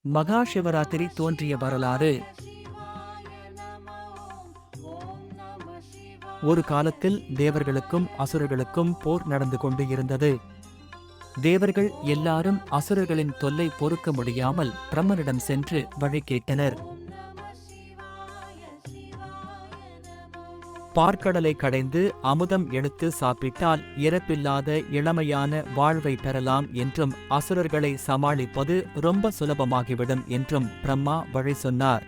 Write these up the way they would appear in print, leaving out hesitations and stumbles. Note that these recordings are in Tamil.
மகா சிவராத்திரி தோன்றிய வரலாறு. ஒரு காலத்தில் தேவர்களுக்கும் அசுரர்களுக்கும் போர் நடந்து கொண்டு இருந்தது. தேவர்கள் எல்லாரும் அசுரர்களின் தொல்லை பொறுக்க முடியாமல் பிரம்மனிடம் சென்று வழி கேட்டனர். பார்க்கடலை கடைந்து அமுதம் எடுத்து சாப்பிட்டால் இறப்பில்லாத இளமையான வாழ்வை பெறலாம் என்றும் அசுரர்களை சமாளிப்பது ரொம்ப சுலபமாகிவிடும் என்றும் பிரம்மா வழி சொன்னார்.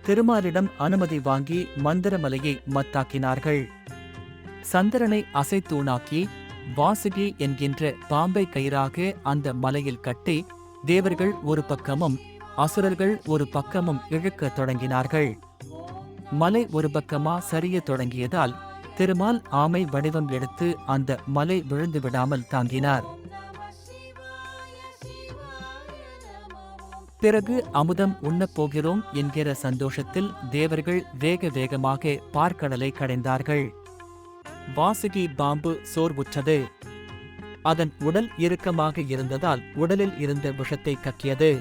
திருமாலிடம் அனுமதி வாங்கி மந்திரமலையை மத்தாக்கினார்கள். சந்திரனை அசைத்தூணாக்கி வாசுகி என்கின்ற பாம்பை கயிறாக அந்த மலையில் கட்டி தேவர்கள் ஒரு பக்கமும் அசுரர்கள் ஒரு பக்கமும் இழுக்கத் தொடங்கினார்கள். மலை ஒரு பக்கமா சரிய தொடங்கியதால் திருமால் ஆமை வடிவம் எடுத்து அந்த மலை விழுந்து விடாமல் தாங்கினார். பிறகு அமுதம் உண்ணப் போகிறோம் என்கிற சந்தோஷத்தில் தேவர்கள் வேக வேகமாக பார்க்கடலை கடைந்தார்கள். வாசுகி பாம்பு சோர்வுற்றது. அதன் உடல் இறுக்கமாக இருந்ததால் உடலில் இருந்த விஷத்தை கக்கியது.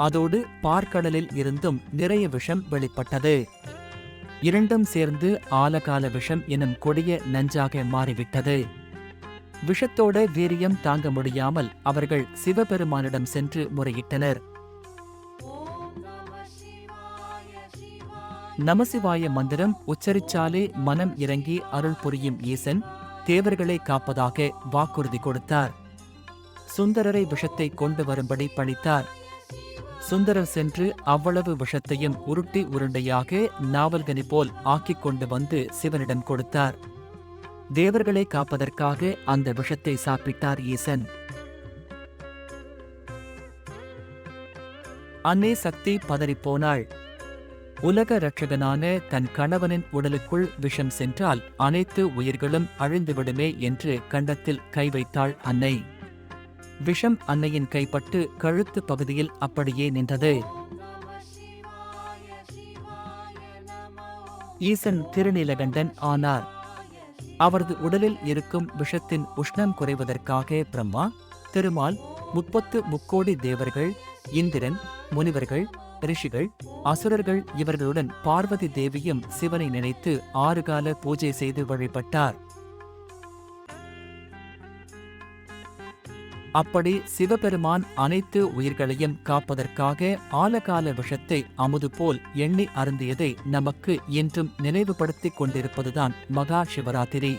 அதோடு பார்க்கடலில் இருந்தும் நிறைய விஷம் வெளிப்பட்டது. இரண்டும் சேர்ந்து ஆலகால விஷம் எனும் கொடிய நஞ்சாக மாறிவிட்டது. விஷத்தோட வீரியம் தாங்க முடியாமல் அவர்கள் சிவபெருமானிடம் சென்று முறையிட்டனர். நமசிவாய மந்திரம் உச்சரிச்சாலே மனம் இறங்கி அருள் புரியும் ஈசன் தேவர்களை காப்பதாக வாக்குறுதி கொடுத்தார். சுந்தரரை விஷத்தை கொண்டு வரும்படி பணித்தார். சுந்தரர் சென்று அவ்வளவு விஷத்தையும் உருட்டி உருண்டையாக நாவல்கனி போல் ஆக்கிக் கொண்டு வந்து சிவனிடம் கொடுத்தார். தேவர்களை காப்பதற்காக அந்த விஷத்தை சாப்பிட்டார் ஈசன். அன்னை சக்தி பதறிப்போனாள். உலக இரட்சகனான தன் கணவனின் உடலுக்குள் விஷம் சென்றால் அனைத்து உயிர்களும் அழிந்துவிடுமே என்று கண்டத்தில் கை வைத்தாள் அன்னை. விஷம் அன்னையின் கைப்பட்டு கழுத்து பகுதியில் அப்படியே நின்றது. ஈசன் திருநீலகண்டன் ஆனார். அவரது உடலில் இருக்கும் விஷத்தின் உஷ்ணம் குறைவதற்காக பிரம்மா, திருமால், 33 தேவர்கள், இந்திரன், முனிவர்கள், ரிஷிகள், அசுரர்கள் இவர்களுடன் பார்வதி தேவியும் சிவனை நினைத்து 6 கால பூஜை செய்து வழிபட்டார். அப்படி சிவபெருமான் அனைத்து உயிர்களையும் காப்பதற்காக ஆலகால விஷத்தை அமுது போல் எண்ணி அருந்தியதை நமக்கு இன்றும் நினைவுபடுத்திக் கொண்டிருப்பதுதான் மகா சிவராத்திரி.